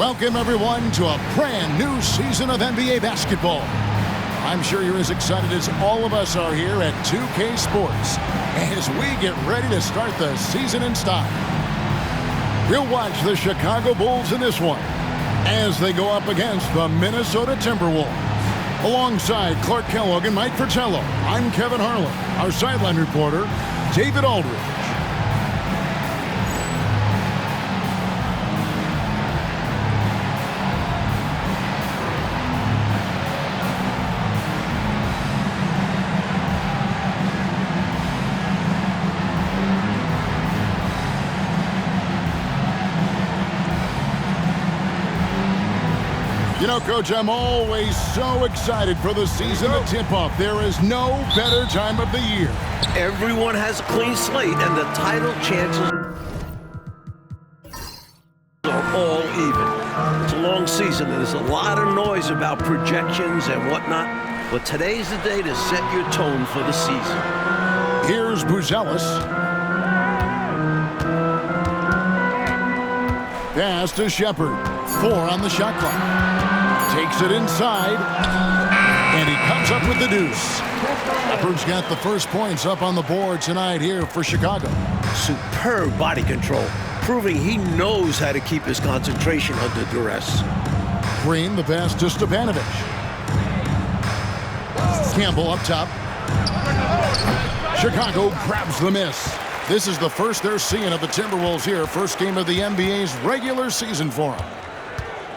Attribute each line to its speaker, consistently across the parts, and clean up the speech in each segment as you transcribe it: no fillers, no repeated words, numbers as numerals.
Speaker 1: Welcome, everyone, to a brand new season of NBA basketball. I'm sure you're as excited as all of us are here at 2K Sports as we get ready to start the season in style. We'll watch the Chicago Bulls in this one as they go up against the Minnesota Timberwolves. Alongside Clark Kellogg and Mike Fratello, I'm Kevin Harlan. Our sideline reporter, David Aldridge. You know, Coach, I'm always so excited for the season to tip off. There is no better time of the year.
Speaker 2: Everyone has a clean slate, and the title chances are all even. It's a long season, and there's a lot of noise about projections and whatnot, but today's the day to set your tone for the season.
Speaker 1: Here's Buzelis. Pass to Shepard. 4 on the shot clock. Takes it inside, and he comes up with the deuce. Shepard's got the first points up on the board tonight here for Chicago.
Speaker 2: Superb body control, proving he knows how to keep his concentration under duress.
Speaker 1: Green, the pass to Stepanovic. Campbell up top. Chicago grabs the miss. This is the first they're seeing of the Timberwolves here. First game of the NBA's regular season for them.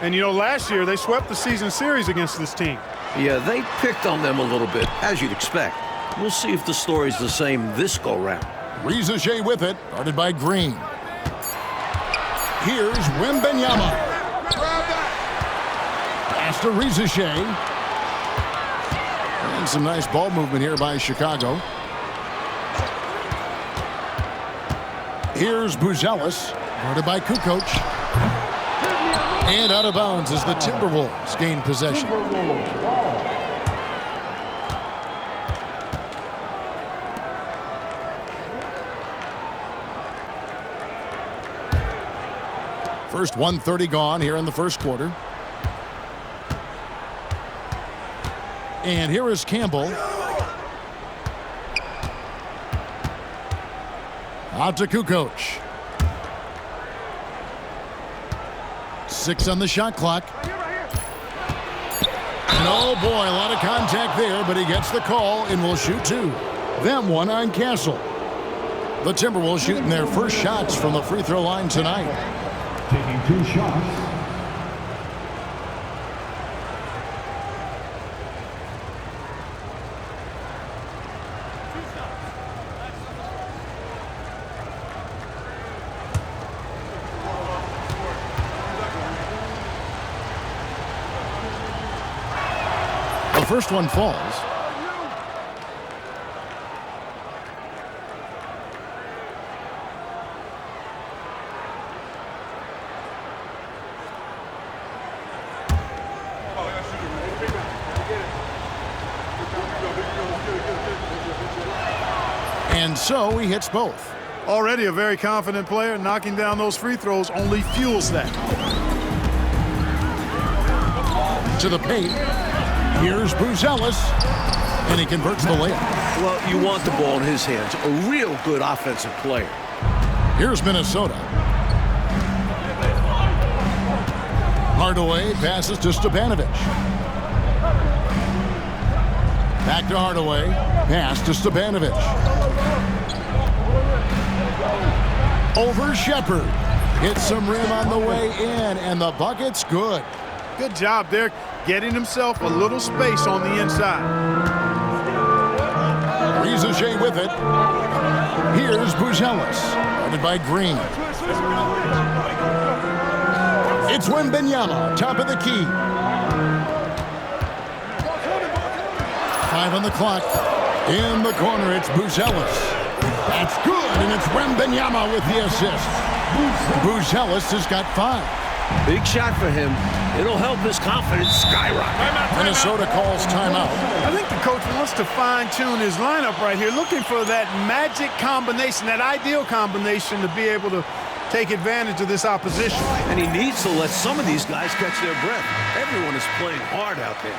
Speaker 3: And, you know, last year they swept the season series against this team.
Speaker 2: Yeah, they picked on them a little bit, as you'd expect. We'll see if the story's the same this go-round.
Speaker 1: Rizachet with it, guarded by Green. Here's Wembanyama. Pass to Rizachet. And some nice ball movement here by Chicago. Here's Buzelis, guarded by Kukoc. And out of bounds as the Timberwolves gain possession. First 1:30 gone here in the first quarter. And here is Campbell. Out to Kukoc. 6 on the shot clock. And oh boy, a lot of contact there, but he gets the call and will shoot 2. Them one on Castle. The Timberwolves shooting their first shots from the free throw line tonight.
Speaker 4: Taking 2 shots.
Speaker 1: The first one falls. And so he hits both.
Speaker 3: Already a very confident player. Knocking down those free throws only fuels that.
Speaker 1: To the paint. Here's Buzelis, and he converts the layup.
Speaker 2: Well, you want the ball in his hands. A real good offensive player.
Speaker 1: Here's Minnesota. Hardaway passes to Stepanovic. Back to Hardaway. Pass to Stepanovic. Over Shepard. Hits some rim on the way in, and the bucket's good.
Speaker 3: Good job there, getting himself a little space on the inside.
Speaker 1: Rizachet with it. Here's Buzelis, guarded by Green. It's Wembanyama, top of the key. 5 on the clock. In the corner, it's Buzelis. That's good, and it's Wembanyama with the assist. Buzelis has got 5.
Speaker 2: Big shot for him. It'll help his confidence skyrocket.
Speaker 1: Minnesota calls timeout.
Speaker 3: I think the coach wants to fine-tune his lineup right here, looking for that magic combination, that ideal combination to be able to take advantage of this opposition.
Speaker 2: And he needs to let some of these guys catch their breath. Everyone is playing hard out there.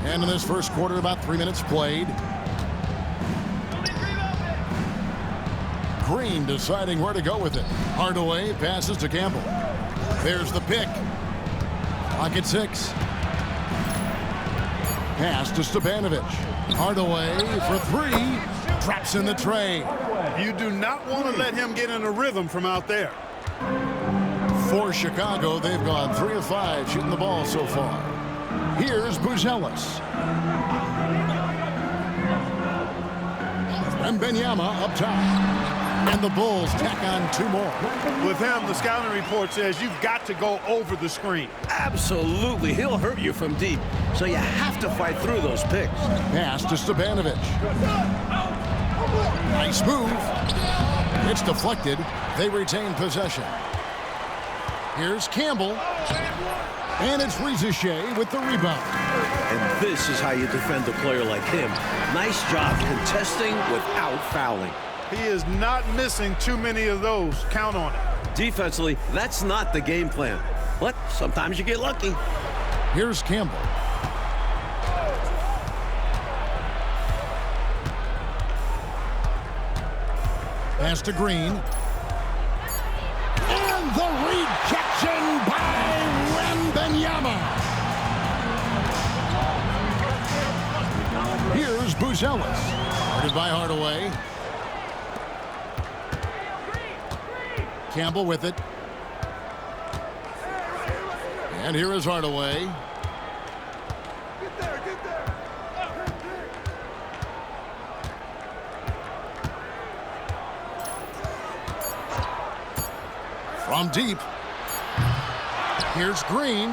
Speaker 1: And in this first quarter, about 3 minutes played. Green deciding where to go with it. Hardaway passes to Campbell. There's the pick. Clock at 6. Pass to Stepanovic. Hardaway for 3. Traps in the tray.
Speaker 3: You do not want to let him get in a rhythm from out there.
Speaker 1: For Chicago, they've gone 3 of 5 shooting the ball so far. Here's Buzelis. Wembanyama up top. And the Bulls tack on 2 more.
Speaker 3: With him, the scouting report says you've got to go over the screen.
Speaker 2: Absolutely. He'll hurt you from deep. So you have to fight through those picks.
Speaker 1: Pass to Stepanovic. Nice move. It's deflected. They retain possession. Here's Campbell. And it's Rizachet with the rebound.
Speaker 2: And this is how you defend a player like him. Nice job contesting without fouling.
Speaker 3: He is not missing too many of those. Count on it.
Speaker 2: Defensively, that's not the game plan. But sometimes you get lucky.
Speaker 1: Here's Campbell. Pass to Green. And the rejection by Wembanyama. Here's Buzelis. Guarded by Hardaway. Campbell with it. And here is Hardaway.
Speaker 3: Get there, get there.
Speaker 1: From deep. Here's Green.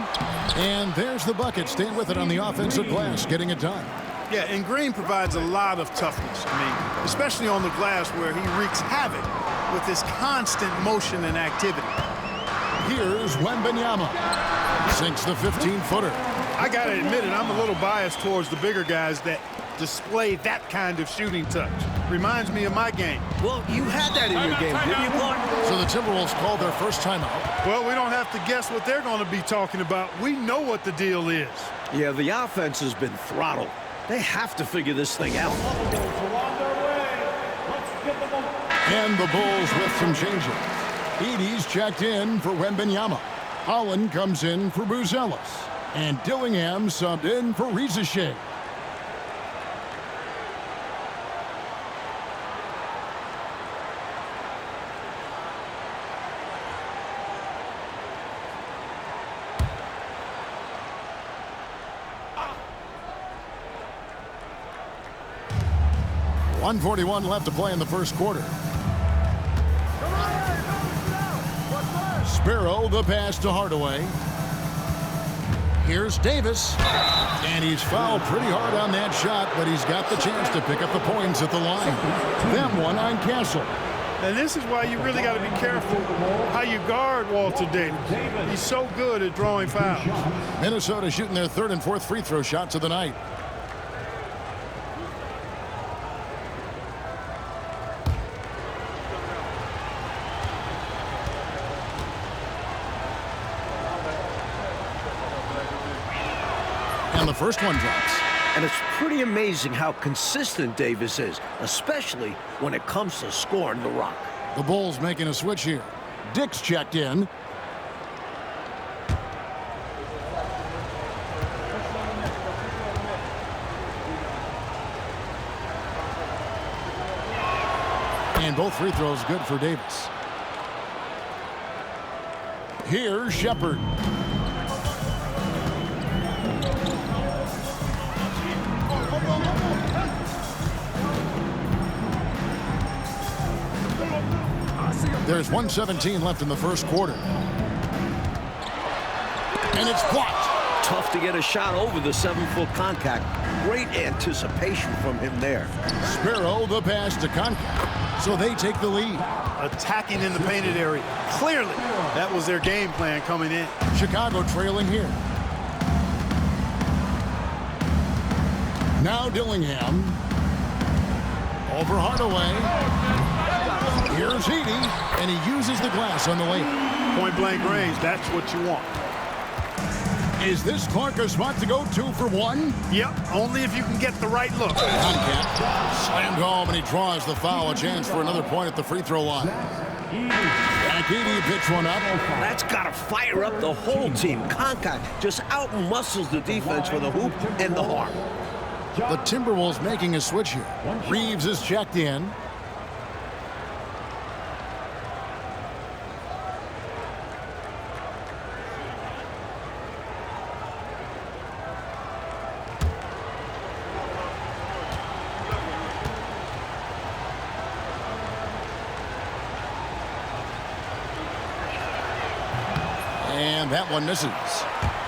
Speaker 1: And there's the bucket. Staying with it on the offensive glass, getting it done.
Speaker 3: Yeah, and Green provides a lot of toughness. I mean, especially on the glass where he wreaks havoc with his constant motion and activity.
Speaker 1: Here's Wembanyama. Sinks the 15-footer.
Speaker 3: I got to admit it, I'm a little biased towards the bigger guys that display that kind of shooting touch. Reminds me of my game.
Speaker 2: Well, you had that in your game, didn't you, Clark?
Speaker 1: So the Timberwolves called their first timeout.
Speaker 3: Well, we don't have to guess what they're going to be talking about. We know what the deal is.
Speaker 2: Yeah, the offense has been throttled. They have to figure this thing out.
Speaker 1: And the Bulls with some changes. Edey's checked in for Wembanyama. Holland comes in for Buzelis. And Dillingham subbed in for Rizachet. .141 left to play in the first quarter. Sparrow the pass to Hardaway. Here's Davis. And he's fouled pretty hard on that shot, but he's got the chance to pick up the points at the line. Them one on Castle.
Speaker 3: And this is why you really got to be careful how you guard Walter Davis. He's so good at drawing fouls.
Speaker 1: Minnesota shooting their 3rd and 4th free throw shots of the night. And the first one drops.
Speaker 2: And it's pretty amazing how consistent Davis is, especially when it comes to scoring the rock.
Speaker 1: The Bulls making a switch here. Dick's checked in. And both free throws good for Davis. Here's Shepard. There's 1:17 left in the first quarter. And it's blocked.
Speaker 2: Tough to get a shot over the 7-foot contact. Great anticipation from him there.
Speaker 1: Sparrow the pass to Concat, so they take the lead.
Speaker 3: Attacking in the painted area. Clearly, that was their game plan coming in. Chicago
Speaker 1: trailing here. Now Dillingham. Over Hardaway. Here's Heaney, and he uses the glass on the lane.
Speaker 3: Point-blank range, that's what you want.
Speaker 1: Is this Clark a spot to go 2 for 1?
Speaker 3: Yep, only if you can get the right look.
Speaker 1: Concat slammed home, and he draws the foul. A chance for another point at the free throw line. Akidi picks one up.
Speaker 2: That's got to fire up the whole team. Concat just out-muscles the defense for the hoop and the harm.
Speaker 1: The Timberwolves making a switch here. Reeves is checked in. And that one misses.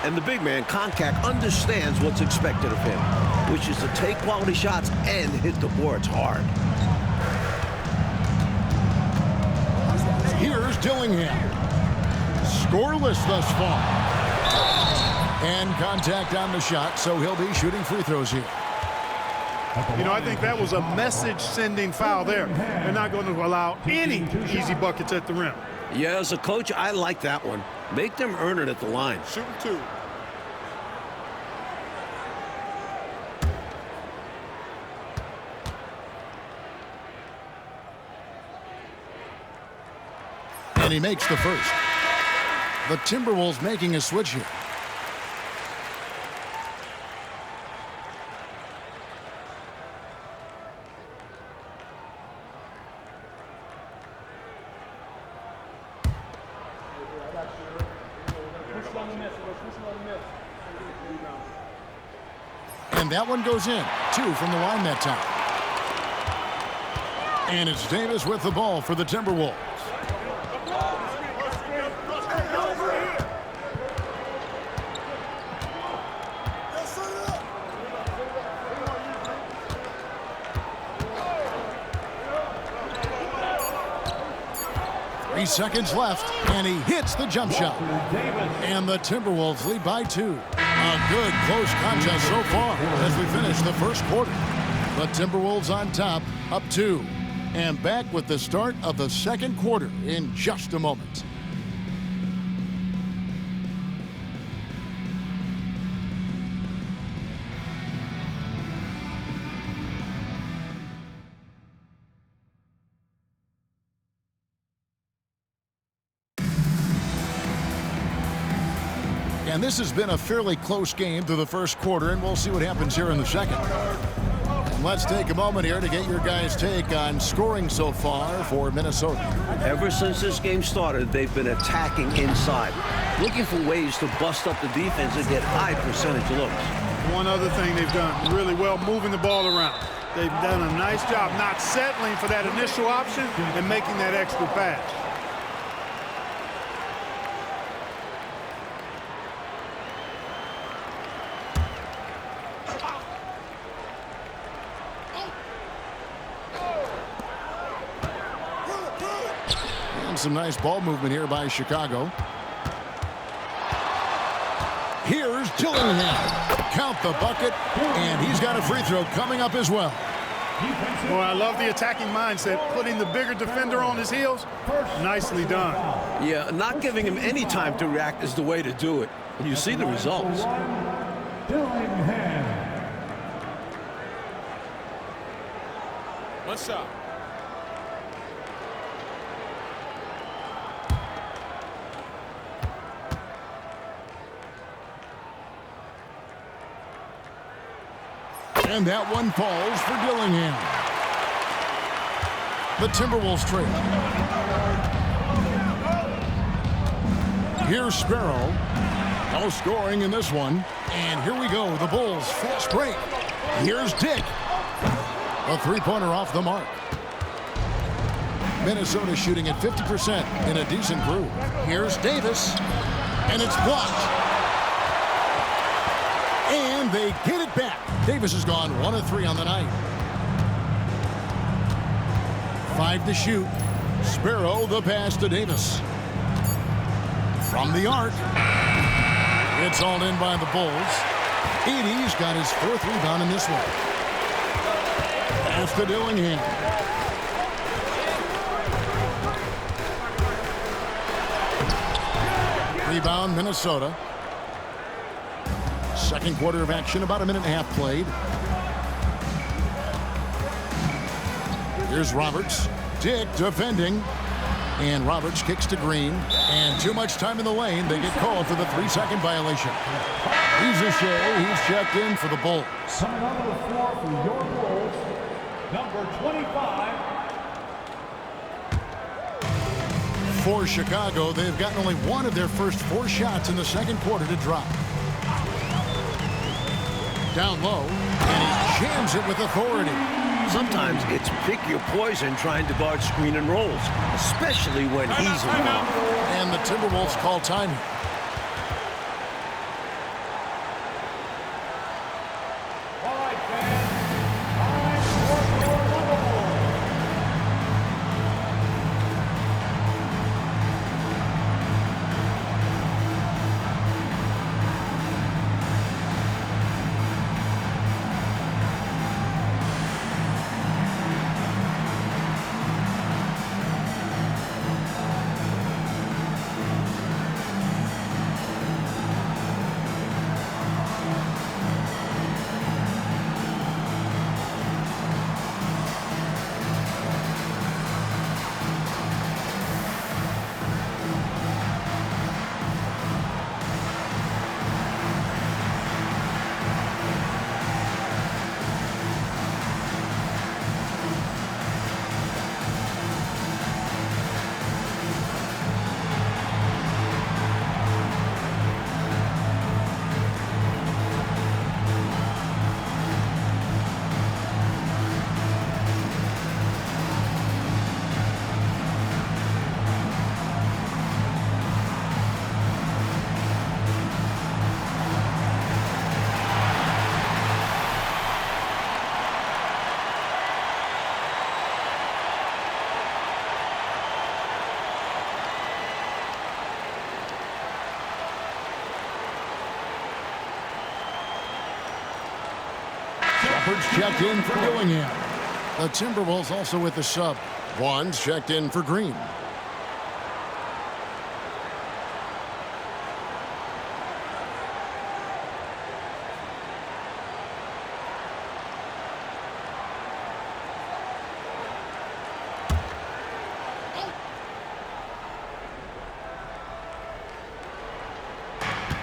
Speaker 2: And the big man, Concat, understands what's expected of him, which is to take quality shots and hit the boards hard.
Speaker 1: Here's Dillingham. Scoreless thus far. And contact on the shot, so he'll be shooting free throws here.
Speaker 3: You know, I think that was a message-sending foul there. They're not going to allow any easy buckets at the rim.
Speaker 2: Yeah, as a coach, I like that one. Make them earn it at the line.
Speaker 3: Shooting 2.
Speaker 1: And he makes the first. The Timberwolves making a switch here. And that one goes in. 2 from the line that time. And it's Davis with the ball for the Timberwolves. Three seconds left, and he hits the jump shot. And the Timberwolves lead by 2. A good close contest so far as we finish the first quarter. The Timberwolves on top, up 2. And back with the start of the second quarter in just a moment. And this has been a fairly close game through the first quarter, and we'll see what happens here in the second. And let's take a moment here to get your guys' take on scoring so far for Minnesota.
Speaker 2: Ever since this game started, they've been attacking inside, looking for ways to bust up the defense and get high percentage looks.
Speaker 3: One other thing they've done really well, moving the ball around. They've done a nice job not settling for that initial option and making that extra pass.
Speaker 1: Some nice ball movement here by Chicago. Here's Dillingham. Count the bucket, and he's got a free throw coming up as well.
Speaker 3: Boy, I love the attacking mindset, putting the bigger defender on his heels. Nicely done.
Speaker 2: Yeah, not giving him any time to react is the way to do it. And you see the results.
Speaker 4: Dillingham.
Speaker 3: What's up?
Speaker 1: And that one falls for Dillingham. The Timberwolves trail. Here's Sparrow. No scoring in this one. And here we go. The Bulls fast break. Here's Dick. A three-pointer off the mark. Minnesota shooting at 50% in a decent groove. Here's Davis. And it's blocked. And they get it back. Davis has gone 1 of 3 on the night. 5 to shoot. Sparrow, the pass to Davis. From the arc. It's all in by the Bulls. Edey's got his 4th rebound in this one. Pass to Dillingham. Rebound, Minnesota. Second quarter of action, about a minute and a half played. Here's Roberts. Dick defending. And Roberts kicks to Green. And too much time in the lane. They get called for the 3-second violation. He's checked in for the Bulls.
Speaker 4: Coming onto the floor for your Bulls, number 25.
Speaker 1: For Chicago, they've gotten only 1 of their first 4 shots in the second quarter to drop. Down low, and he jams it with authority.
Speaker 2: Sometimes it's pick your poison trying to guard screen and rolls, especially when he's involved.
Speaker 1: And the Timberwolves call time.
Speaker 4: All right, fans. Time for your bubble.
Speaker 1: Shepard's checked in for Dillingham. The Timberwolves also with the sub. Wands checked in for Green.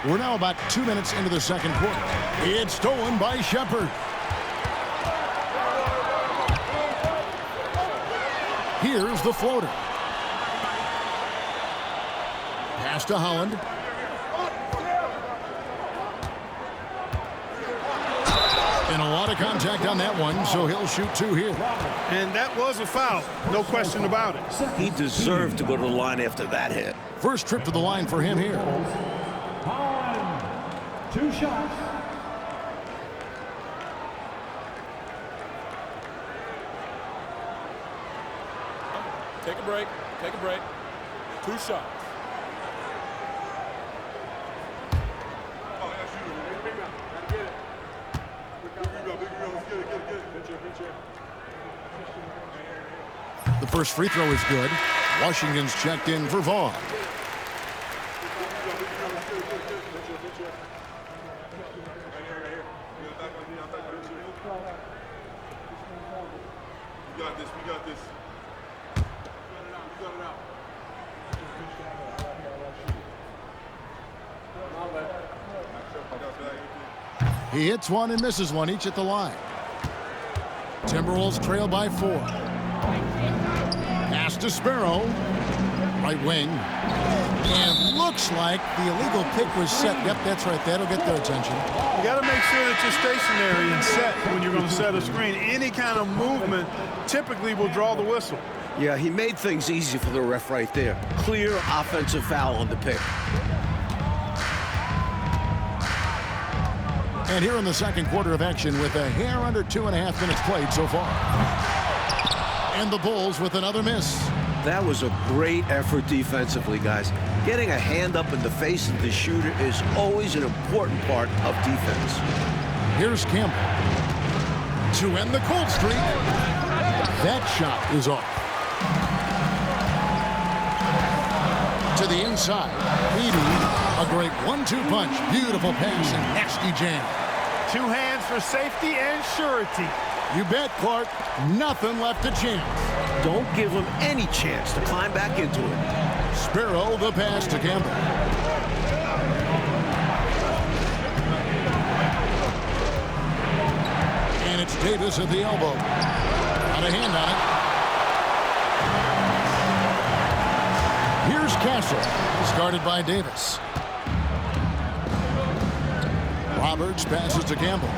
Speaker 1: We're now about 2 minutes into the second quarter. It's stolen by Shepard. Here's the floater. Pass to Holland. And a lot of contact on that one, so he'll shoot 2 here.
Speaker 3: And that was a foul, no question about it.
Speaker 2: He deserved to go to the line after that hit.
Speaker 1: First trip to the line for him here.
Speaker 4: Holland, 2 shots.
Speaker 5: Take a break. Take a break. 2 shots.
Speaker 1: The first free throw is good. Washington's checked in for Vaughn.
Speaker 5: We got this. We got this.
Speaker 1: He hits one and misses one, each at the line. Timberwolves trail by 4. Pass to Sparrow. Right wing. And looks like the illegal pick was set. Yep, that's right. That'll get their attention.
Speaker 3: You got to make sure that you're stationary and set when you're going to set a screen. Any kind of movement typically will draw the whistle.
Speaker 2: Yeah, he made things easy for the ref right there. Clear offensive foul on the pick.
Speaker 1: And here in the second quarter of action with a hair under 2.5 minutes played so far. And the Bulls with another miss.
Speaker 2: That was a great effort defensively, guys. Getting a hand up in the face of the shooter is always an important part of defense.
Speaker 1: Here's Campbell to end the cold streak. That shot is off. To the inside. Edey, a great 1-2 punch. Beautiful pass and nasty jam.
Speaker 3: 2 hands for safety and surety.
Speaker 1: You bet, Clark. Nothing left to chance.
Speaker 2: Don't give him any chance to climb back into it.
Speaker 1: Sparrow the pass to Campbell. And it's Davis at the elbow. Got a hand on it. Here's Castle. Started by Davis. Roberts passes to Campbell.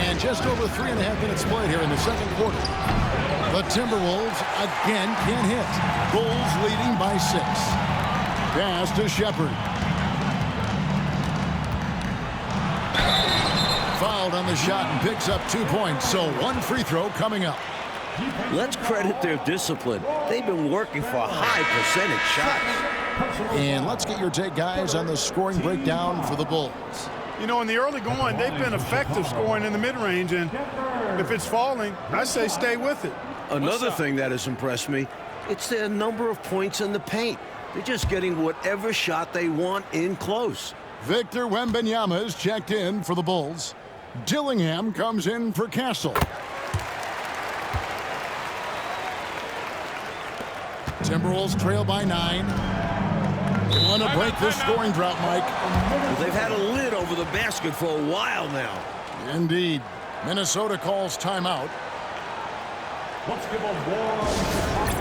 Speaker 1: And just over 3.5 minutes played here in the second quarter. The Timberwolves again can't hit. Bulls leading by 6. Pass to Shepard. Fouled on the shot and picks up 2 points. So 1 free throw coming up.
Speaker 2: Let's credit their discipline. They've been working for high percentage shots.
Speaker 1: And let's get your take, guys, on the scoring breakdown for the Bulls.
Speaker 3: You know, in the early going, they've been effective scoring in the mid-range, and if it's falling, I say stay with it.
Speaker 2: Another thing that has impressed me, it's their number of points in the paint. They're just getting whatever shot they want in close.
Speaker 1: Victor Wembanyama is checked in for the Bulls. Dillingham comes in for Castle. Timberwolves trail by 9. Want to break this scoring drought, Mike.
Speaker 2: Well, they've had a lid over the basket for a while now.
Speaker 1: Indeed. Minnesota calls timeout.
Speaker 4: Let's give a warm.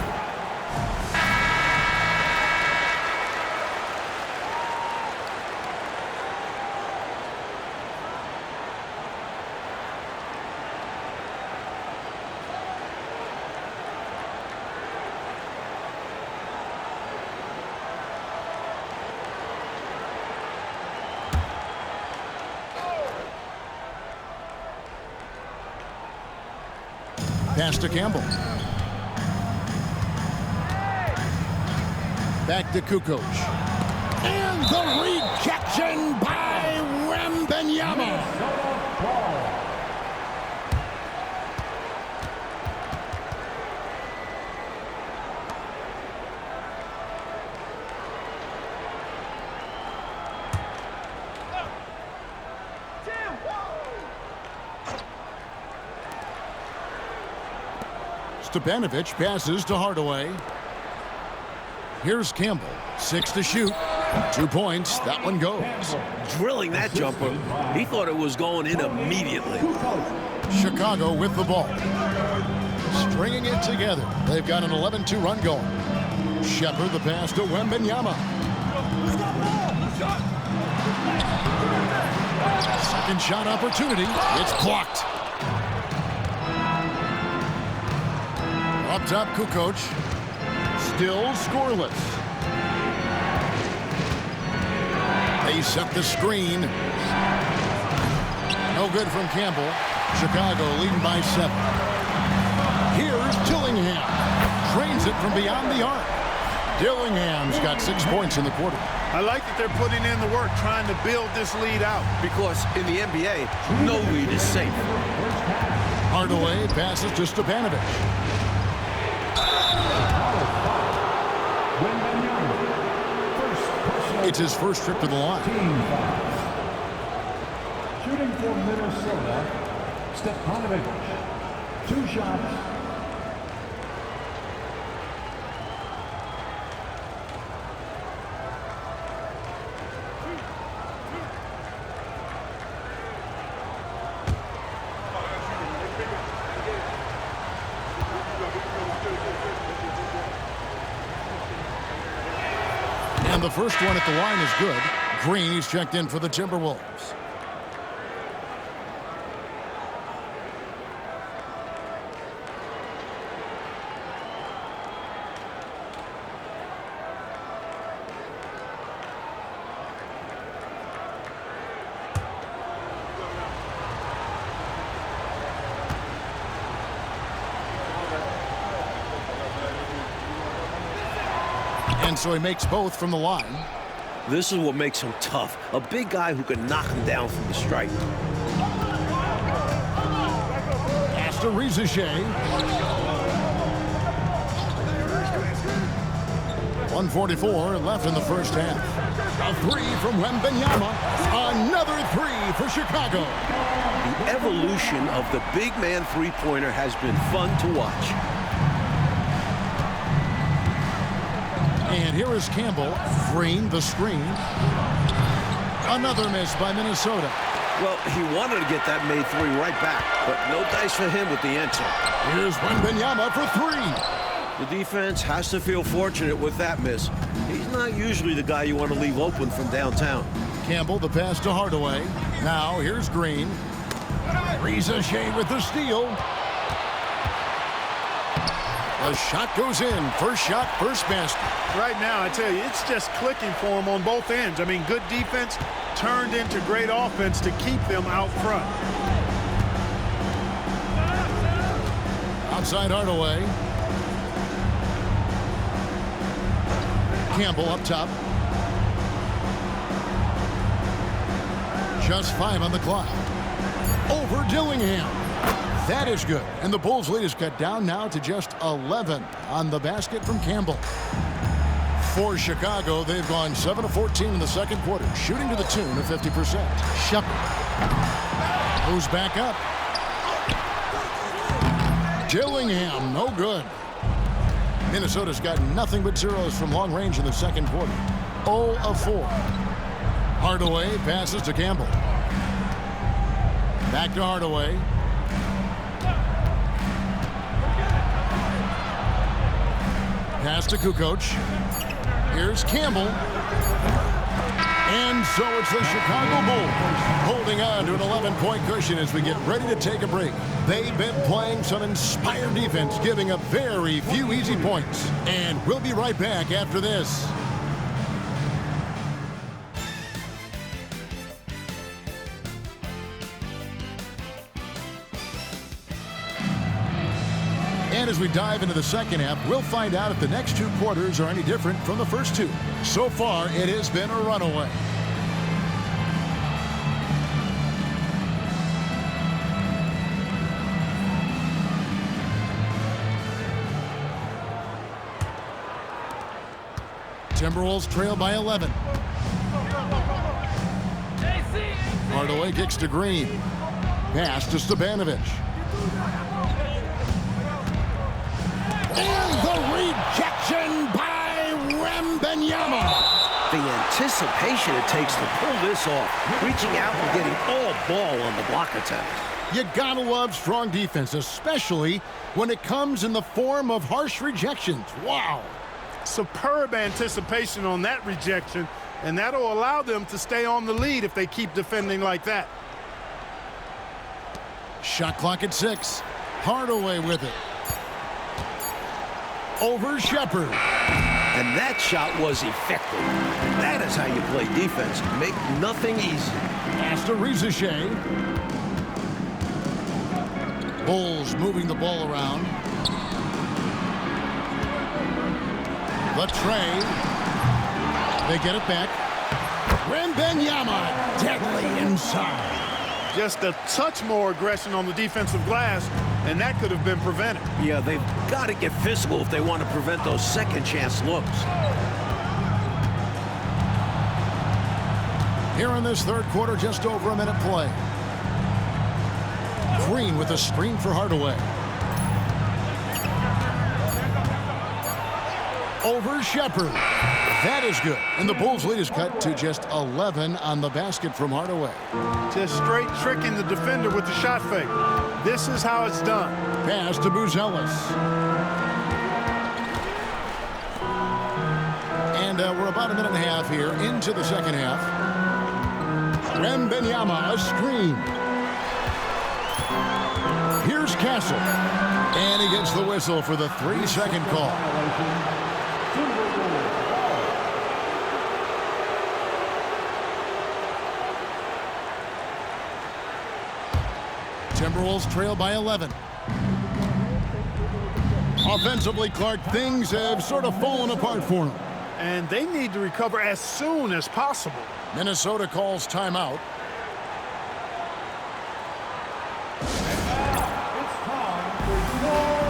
Speaker 1: Pass to Campbell. Back to Kukoc. And the rejection by Wembanyama. Stepanovic passes to Hardaway. Here's Campbell. 6 to shoot. 2 points. That one goes.
Speaker 2: Drilling that jumper. He thought it was going in immediately.
Speaker 1: Chicago with the ball. Stringing it together. They've got an 11-2 run going. Shepard the pass to Wembanyama. Second shot opportunity. It's blocked. Up top, Kukoc. Still scoreless. They set the screen. No good from Campbell. Chicago leading by 7. Here's Dillingham. Trains it from beyond the arc. Dillingham's got 6 points in the quarter.
Speaker 3: I like that they're putting in the work trying to build this lead out.
Speaker 2: Because in the NBA, no lead is safe.
Speaker 1: Hardaway passes to Stepanovic. It's his first trip to the line.
Speaker 4: Shooting for Minnesota, Stepanovic. 2 shots.
Speaker 1: And the first one at the line is good. Green is checked in for the Timberwolves. And so he makes both from the line.
Speaker 2: This is what makes him tough. A big guy who can knock him down from the stripe.
Speaker 1: Pass to Rizachet. 1:44 left in the first half. A three from Wembanyama. Another three for Chicago.
Speaker 2: The evolution of the big man three-pointer has been fun to watch.
Speaker 1: And here is Campbell freeing the screen. Another miss by Minnesota.
Speaker 2: Well, he wanted to get that made three right back, but no dice for him with the answer.
Speaker 1: Here's Wembanyama for three.
Speaker 2: The defense has to feel fortunate with that miss. He's not usually the guy you want to leave open from downtown.
Speaker 1: Campbell, the pass to Hardaway. Now, here's Green. Rizachet with the steal. The shot goes in. First shot, first basket.
Speaker 3: Right now, I tell you, it's just clicking for him on both ends. I mean, good defense turned into great offense to keep them out front.
Speaker 1: Outside Hardaway. Campbell up top. Just 5 on the clock. Over Dillingham. That is good. And the Bulls' lead is cut down now to just 11 on the basket from Campbell. For Chicago, they've gone 7 of 14 in the second quarter, shooting to the tune of 50%. Shepard moves back up. Dillingham, no good. Minnesota's got nothing but zeros from long range in the second quarter. 0 of 4. Hardaway passes to Campbell. Back to Hardaway. Pass to Kukoc. Here's Campbell. And so it's the Chicago Bulls holding on to an 11-point cushion as we get ready to take a break. They've been playing some inspired defense, giving up very few easy points. And we'll be right back after this. And as we dive into the second half, we'll find out if the next two quarters are any different from the first two. So far, it has been a runaway. Timberwolves trail by 11. Hardaway kicks to Green. Pass to Stepanovic. And the rejection by Wembanyama.
Speaker 2: The anticipation it takes to pull this off, reaching out and getting all ball on the block attempt.
Speaker 1: You gotta love strong defense, especially when it comes in the form of harsh rejections. Wow.
Speaker 3: Superb anticipation on that rejection, and that'll allow them to stay on the lead if they keep defending like that.
Speaker 1: Shot clock at 6. Hardaway with it. Over Shepard.
Speaker 2: And that shot was effective. That is how you play defense. Make nothing easy.
Speaker 1: Pass to Rizachet. Bulls moving the ball around. The tray. They get it back. Wembanyama deadly inside.
Speaker 3: Just a touch more aggression on the defensive glass, and that could have been prevented.
Speaker 2: Yeah, they've got to get physical if they want to prevent those second chance looks.
Speaker 1: Here in this third quarter, just over a minute play. Green with a screen for Hardaway. Over Shepard. That is good. And the Bulls' lead is cut to just 11 on the basket from Hardaway.
Speaker 3: Just straight tricking the defender with the shot fake. This is how it's done.
Speaker 1: Pass to Buzelis. And we're about a minute and a half here into the second half. Wembanyama, a screen. Here's Castle. And he gets the whistle for the 3-second call. Timberwolves trail by 11. Offensively, Clark, things have sort of fallen apart for him.
Speaker 3: and they need to recover as soon as possible.
Speaker 1: Minnesota calls timeout.
Speaker 4: And now it's time for your volleyball.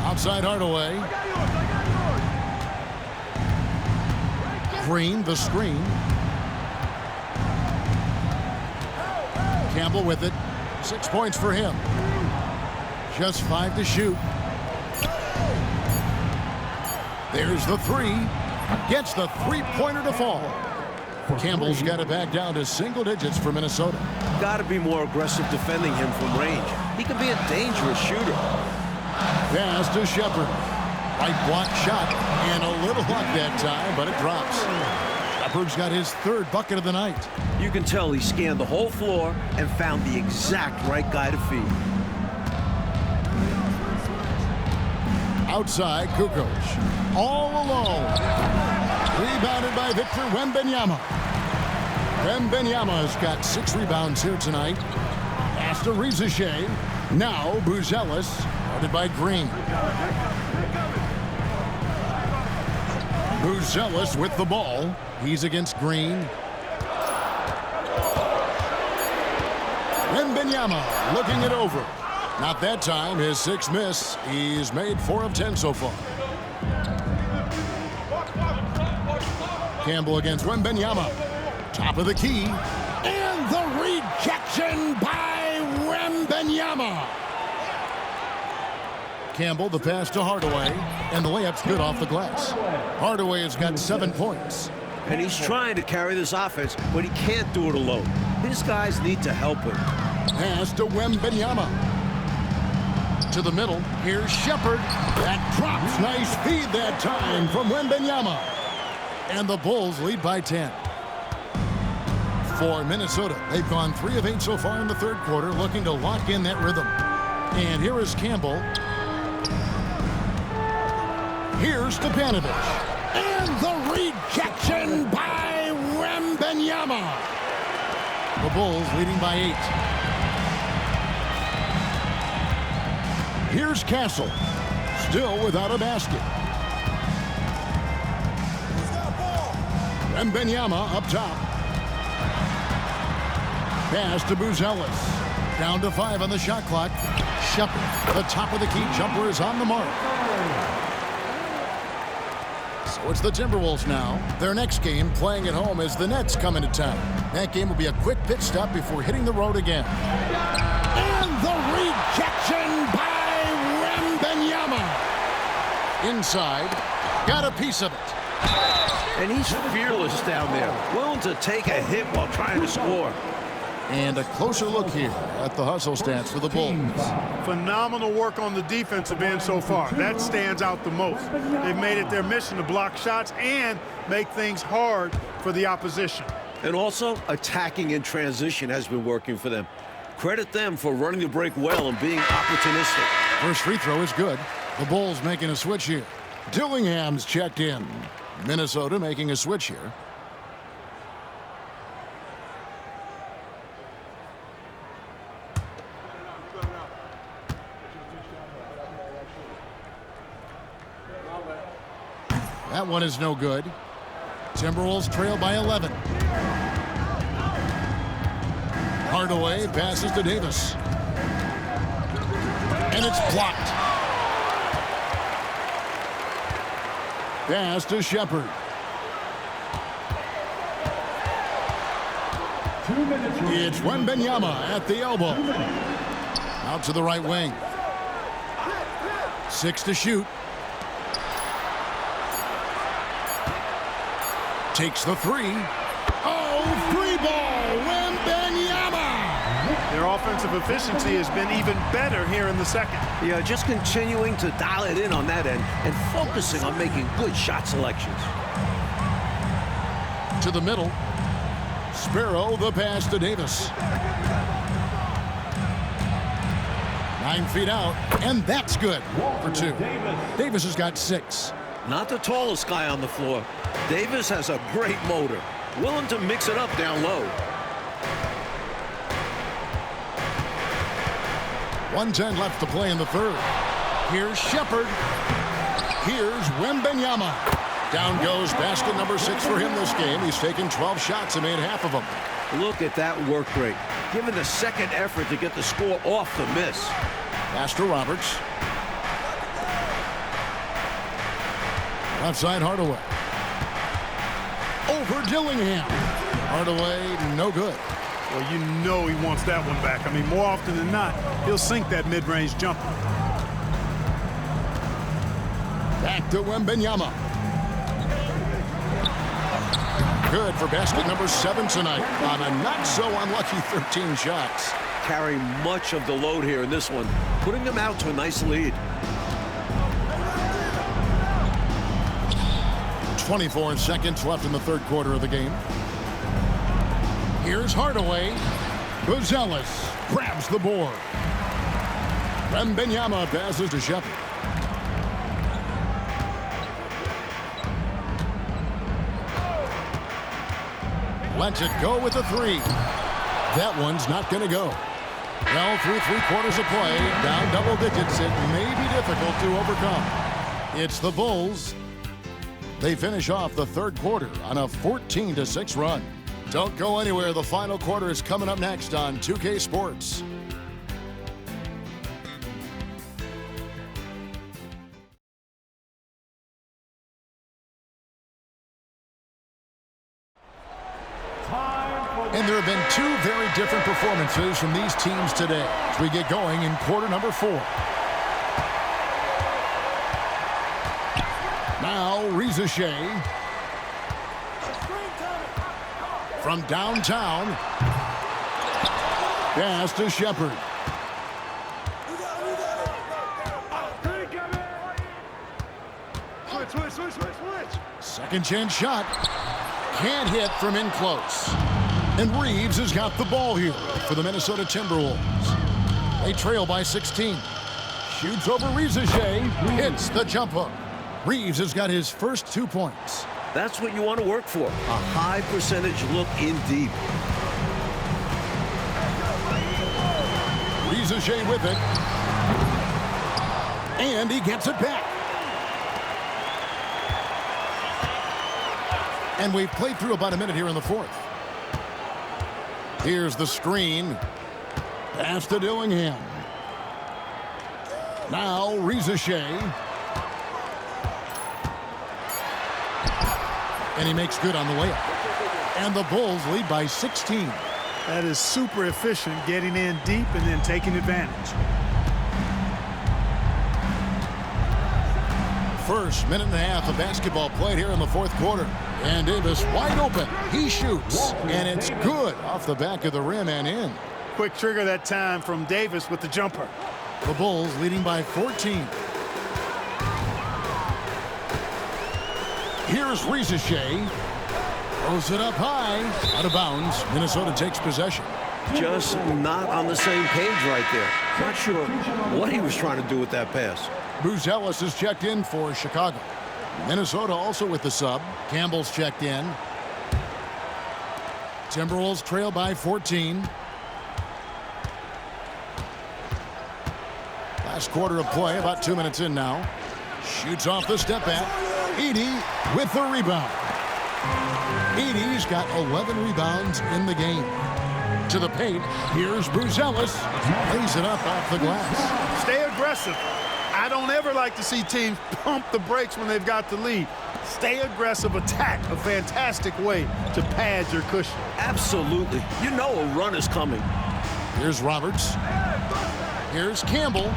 Speaker 1: Outside Hardaway. Green, the screen. Campbell with it. 6 points for him. Just 5 to shoot. There's the three. Gets the three-pointer to fall. Campbell's got it back down to single digits for Minnesota.
Speaker 2: Got to be more aggressive defending him from range. He can be a dangerous shooter.
Speaker 1: Pass to Shepard. Right block shot, and a little luck that time, but it drops. Shepard's got his third bucket of the night.
Speaker 2: You can tell he scanned the whole floor and found the exact right guy to feed.
Speaker 1: Outside, Kukoc. All alone. Rebounded by Victor Wembanyama. Wembanyama's got 6 rebounds here tonight. Pass to Rizachet. Now Buzelis, guarded by Green. Buzelis with the ball. He's against Green. Wembanyama looking it over. Not that time. His 6th miss. He's made 4 of 10 so far. Campbell against Wembanyama. Top of the key. And the rejection by Wembanyama. Campbell, the pass to Hardaway, and the layup's good off the glass. Hardaway has got 7 points.
Speaker 2: And he's trying to carry this offense, but he can't do it alone. His guys need to help him.
Speaker 1: Pass to Wembanyama. To the middle. Here's Shepard. That drops. Nice feed that time from Wembanyama. And the Bulls lead by 10. For Minnesota, they've gone 3 of 8 so far in the third quarter, looking to lock in that rhythm. And here is Campbell. Here's Stepanovic. And the rejection by Wembanyama. The Bulls leading by 8. Here's Castle. Still without a basket. Wembanyama up top. Pass to Buzelis. Down to 5 on the shot clock. Shepard, the top of the key jumper, is on the mark. So it's the Timberwolves now. Their next game, playing at home, as the Nets come into town. That game will be a quick pit stop before hitting the road again. And the rejection by Wembanyama. Inside, got a piece of it.
Speaker 2: And he's fearless down there, willing to take a hit while trying to score.
Speaker 1: And a closer look here at the hustle stats for the Bulls.
Speaker 3: Phenomenal work on the defensive end so far. That stands out the most. They've made it their mission to block shots and make things hard for the opposition.
Speaker 2: And also, attacking in transition has been working for them. Credit them for running the break well and being opportunistic.
Speaker 1: First free throw is good. The Bulls making a switch here. Dillingham's checked in. Minnesota making a switch here. That one is no good. Timberwolves trail by 11. Hardaway passes to Davis. And it's blocked. Pass to Shepard.
Speaker 4: 2 minutes.
Speaker 1: It's Wembanyama at the elbow. Out to the right wing. 6 to shoot. Takes the 3. Oh, 3 ball, Wembanyama!
Speaker 3: Their offensive efficiency has been even better here in the second.
Speaker 2: Yeah, just continuing to dial it in on that end and focusing on making good shot selections.
Speaker 1: To the middle. Sparrow the pass to Davis. 9 feet out, and that's good for 2. Davis has got 6.
Speaker 2: Not the tallest guy on the floor. Davis has a great motor. Willing to mix it up down low.
Speaker 1: 1:10 left to play in the third. Here's Shepard. Here's Wembanyama. Down goes basket number 6 for him this game. He's taken 12 shots and made half of them.
Speaker 2: Look at that work rate. Given the second effort to get the score off the miss.
Speaker 1: Pass to Roberts. Left side, Hardaway. Over Dillingham. Hardaway, no good.
Speaker 3: Well, you know he wants that one back. I mean, more often than not, he'll sink that mid-range jumper.
Speaker 1: Back to Wembanyama. Good for basket number 7 tonight on a not-so-unlucky 13 shots.
Speaker 2: Carrying much of the load here in this one, putting them out to a nice lead.
Speaker 1: 24 seconds left in the third quarter of the game. Here's Hardaway. Buzelis grabs the board. Wembanyama passes to Shepard. Lets it go with a 3. That one's not going to go. Well, through 3 quarters of play, down double digits, it may be difficult to overcome. It's the Bulls. They finish off the third quarter on a 14-6 run. Don't go anywhere. The final quarter is coming up next on 2K Sports. And there have been 2 very different performances from these teams today as we get going in quarter number 4. Now, Reza Shea. From downtown. Pass to Shepard.
Speaker 3: Switch.
Speaker 1: Second chance shot. Can't hit from in close. And Reeves has got the ball here for the Minnesota Timberwolves. They trail by 16. Shoots over Reza Shea. Hits the jump hook. Reeves has got his first 2 points.
Speaker 2: That's what you want to work for. A high percentage look in deep.
Speaker 1: Reza Shea with it. And he gets it back. And we've played through about a minute here in the fourth. Here's the screen. Pass to Dillingham. Now Reza Shea. And he makes good on the layup. And the Bulls lead by 16.
Speaker 3: That is super efficient, getting in deep and then taking advantage.
Speaker 1: First minute and a half of basketball played here in the fourth quarter. And Davis wide open. He shoots. And it's good off the back of the rim and in.
Speaker 3: Quick trigger that time from Davis with the jumper.
Speaker 1: The Bulls leading by 14. Here's Reza Shea. Throws it up high. Out of bounds. Minnesota takes possession.
Speaker 2: Just not on the same page right there. Not sure what he was trying to do with that pass.
Speaker 1: Buzelis is checked in for Chicago. Minnesota also with the sub. Campbell's checked in. Timberwolves trail by 14. Last quarter of play, about 2 minutes in now. Shoots off the step back. Edey with the rebound. Edey's got 11 rebounds in the game. To the paint, here's Buzelis. Lays it up off the glass.
Speaker 3: Stay aggressive. I don't ever like to see teams pump the brakes when they've got the lead. Stay aggressive, attack, a fantastic way to pad your cushion.
Speaker 2: Absolutely. You know a run is coming.
Speaker 1: Here's Roberts. Here's Campbell.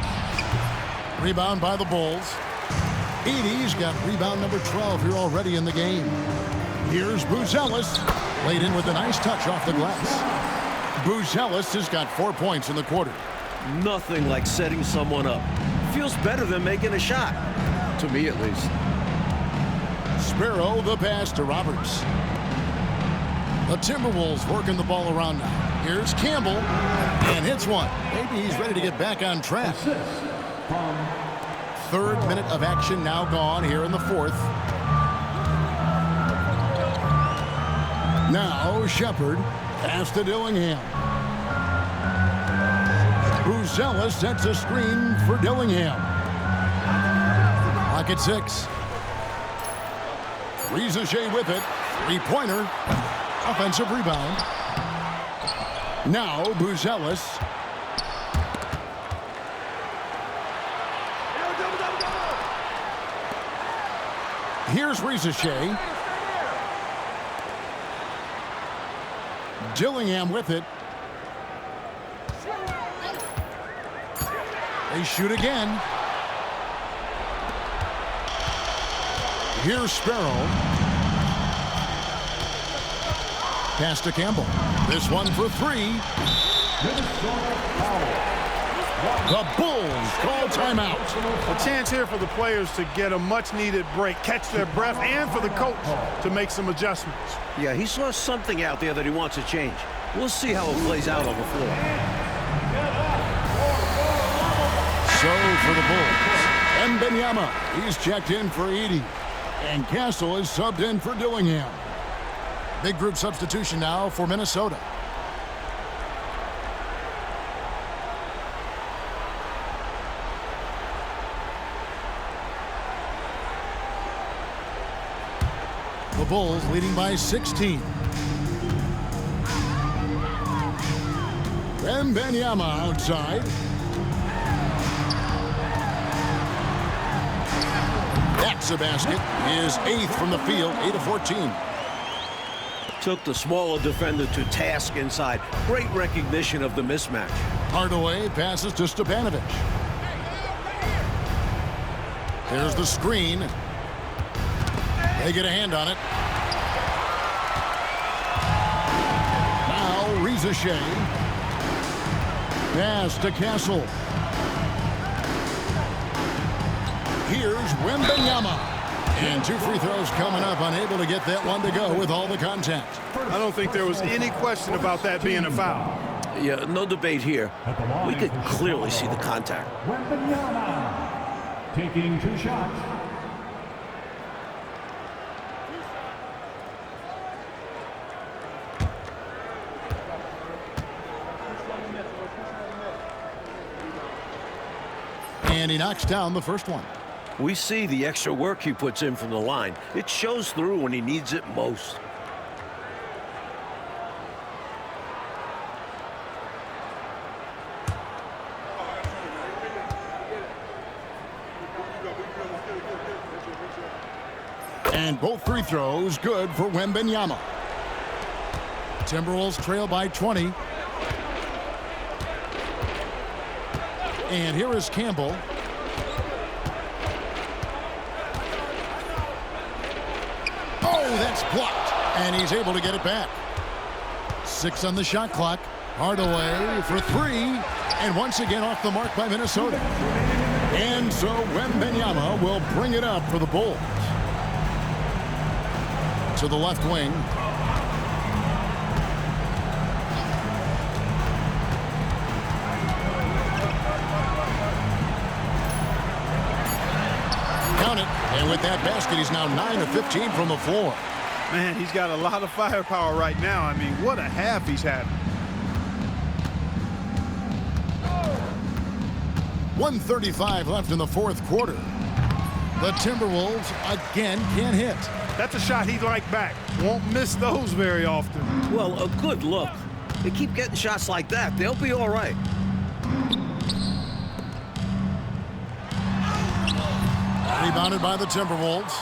Speaker 1: Rebound by the Bulls. Edey's got rebound number 12 here already in the game. Here's Buzelis. Laid in with a nice touch off the glass. Buzelis has got 4 points in the quarter.
Speaker 2: Nothing like setting someone up. Feels better than making a shot. To me, at least.
Speaker 1: Sparrow the pass to Roberts. The Timberwolves working the ball around now. Here's Campbell, and hits one. Maybe he's ready to get back on track. Third minute of action now gone here in the fourth. Now Shepard, pass to Dillingham. Buzella sets a screen for Dillingham. Clock at 6. Rizachet with it. Three-pointer. Offensive rebound. Now Buzelis. Here's Rizachet. Dillingham with it. They shoot again. Here's Sparrow. Pass to Campbell. This one for 3. The Bulls call timeout.
Speaker 3: A chance here for the players to get a much-needed break, catch their breath, and for the coach to make some adjustments.
Speaker 2: Yeah, he saw something out there that he wants to change. We'll see how it plays out on the floor.
Speaker 1: So for the Bulls, Wembanyama, he's checked in for Edey. And Castle is subbed in for Dillingham. Big group substitution now for Minnesota. The Bulls leading by 16. Wembanyama outside. That's a basket. His 8th from the field, 8 of 14.
Speaker 2: Took the smaller defender to task inside. Great recognition of the mismatch.
Speaker 1: Hardaway passes to Stepanovic. There's the screen. They get a hand on it. Now Rizachet. Pass to Castle. Here's Wembanyama. And 2 free throws coming up, unable to get that one to go with all the contact.
Speaker 3: I don't think there was any question about that being a foul.
Speaker 2: Yeah, no debate here. We could clearly see the contact.
Speaker 4: Wembanyama taking 2 shots.
Speaker 1: And he knocks down the first one.
Speaker 2: We see the extra work he puts in from the line. It shows through when he needs it most.
Speaker 1: And both free throws good for Wembanyama. Timberwolves trail by 20. And here is Campbell. Oh, that's blocked. And he's able to get it back. 6 on the shot clock. Hardaway for 3. And once again off the mark by Minnesota. And so Wembanyama will bring it up for the Bulls. To the left wing. Count it. And with that basket, he's now 9 of 15 from the floor.
Speaker 3: Man, he's got a lot of firepower right now. I mean, what a half he's had.
Speaker 1: 1:35 left in the fourth quarter. The Timberwolves again can't hit.
Speaker 3: That's a shot he'd like back. Won't miss those very often.
Speaker 2: Well, a good look. They keep getting shots like that. They'll be all right.
Speaker 1: Rebounded by the Timberwolves.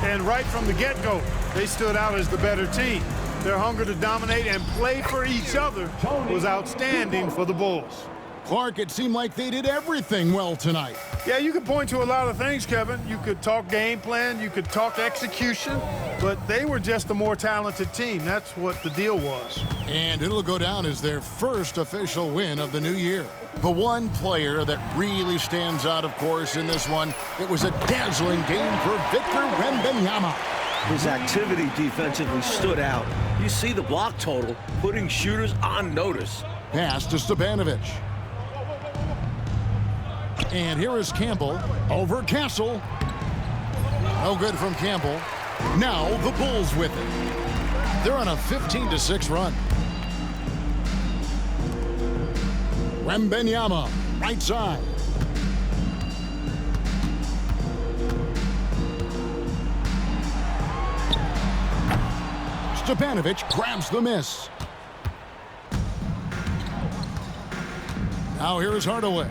Speaker 3: And right from the get-go, they stood out as the better team. Their hunger to dominate and play for each other was outstanding for the Bulls.
Speaker 1: Clark, it seemed like they did everything well tonight.
Speaker 3: Yeah, you could point to a lot of things, Kevin. You could talk game plan, you could talk execution, but they were just a more talented team. That's what the deal was.
Speaker 1: And it'll go down as their first official win of the new year. The one player that really stands out, of course, in this one, it was a dazzling game for Victor Wembanyama.
Speaker 2: His activity defensively stood out. You see the block total, putting shooters on notice.
Speaker 1: Pass to Stepanovic. And here is Campbell over Castle. No good from Campbell. Now the Bulls with it. They're on a 15-6 run. Wembanyama, right side. Stepanovic grabs the miss. Now here is Hardaway.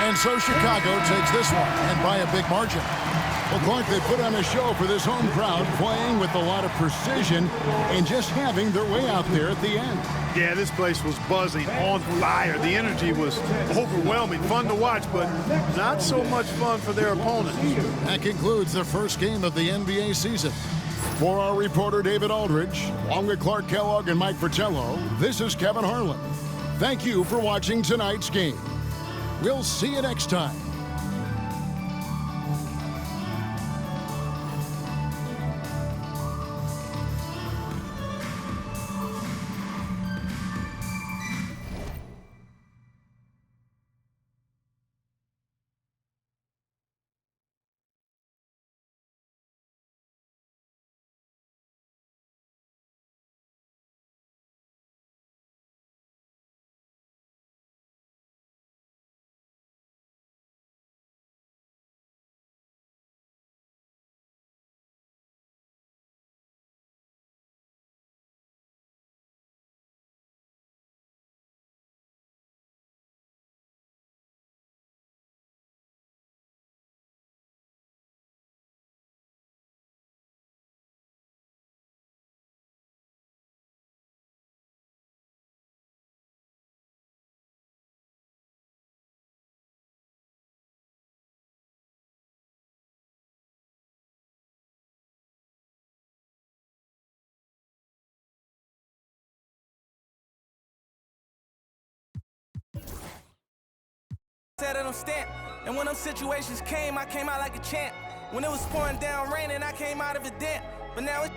Speaker 1: And so Chicago takes this one, and by a big margin. Well, Clark, they put on a show for this home crowd, playing with a lot of precision and just having their way out there at the end.
Speaker 3: Yeah, this place was buzzing, on fire. The energy was overwhelming, fun to watch, but not so much fun for their opponents.
Speaker 1: That concludes the first game of the NBA season. For our reporter David Aldridge, along with Clark Kellogg and Mike Fratello, this is Kevin Harlan. Thank you for watching tonight's game. We'll see you next time.
Speaker 6: Set it on stamp, and when those situations came, I came out like a champ. When it was pouring down raining, I came out of it damp, but now it's